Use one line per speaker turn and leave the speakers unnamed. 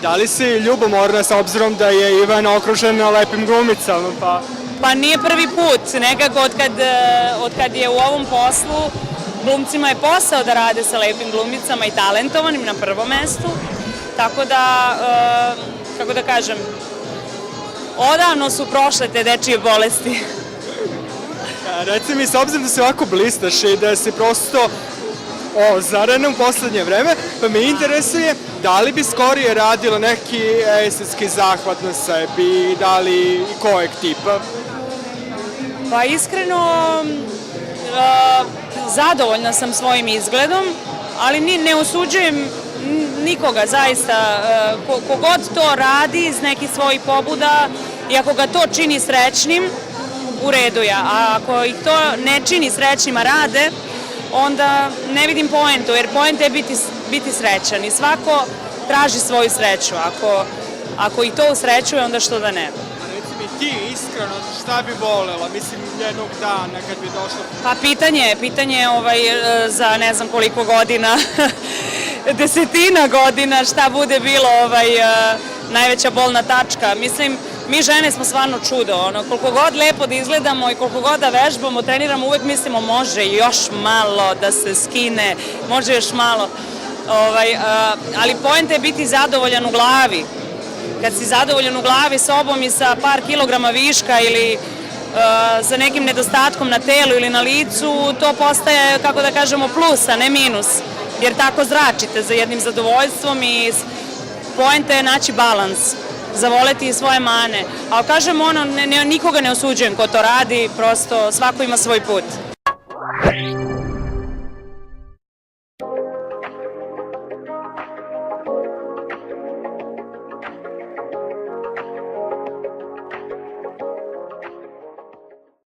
da li si ljubomorna s obzirom da je Ivana okružena lepim glumicama?
Pa nije prvi put, nekako od kad je u ovom poslu, glumcima je posao da rade sa lepim glumicama i talentovanim na prvom mestu, tako da, kako da kažem, odavno su prošle te dečije bolesti.
Reci mi, s obzirom da si ovako blistaš i da si prosto ozarena u poslednje vreme, pa me interesuje da li bi skorije radila neki estetski zahvat na sebi, da li i kojeg tipa?
Pa iskreno, zadovoljna sam svojim izgledom, ali ne osuđujem nikoga, zaista. Kogod to radi iz nekih svojih pobuda i ako ga to čini srećnim, u redu ja. A ako ih to ne čini srećnima rade, onda ne vidim poentu, jer poenta je biti srećan i svako traži svoju sreću. Ako ih to usrećuje, onda što da ne.
Reci mi ti iskreno šta bi volela, mislim jednog dana kad bi došla?
Pa pitanje za ne znam koliko godina, desetina godina, šta bude bilo najveća bolna tačka. Mislim, mi žene smo stvarno čudo, koliko god lepo da izgledamo i koliko god da vežbamo, treniramo, uvek mislimo može još malo da se skine, može još malo, ali poenta je biti zadovoljan u glavi. Kad si zadovoljan u glavi sobom i sa par kilograma viška ili sa nekim nedostatkom na telu ili na licu, to postaje, kako da kažemo, plus, a ne minus, jer tako zračite za jednim zadovoljstvom i poenta je naći balans, zavoleti i svoje mane. Ali kažem, nikoga ne osuđujem ko to radi, prosto svako ima svoj put.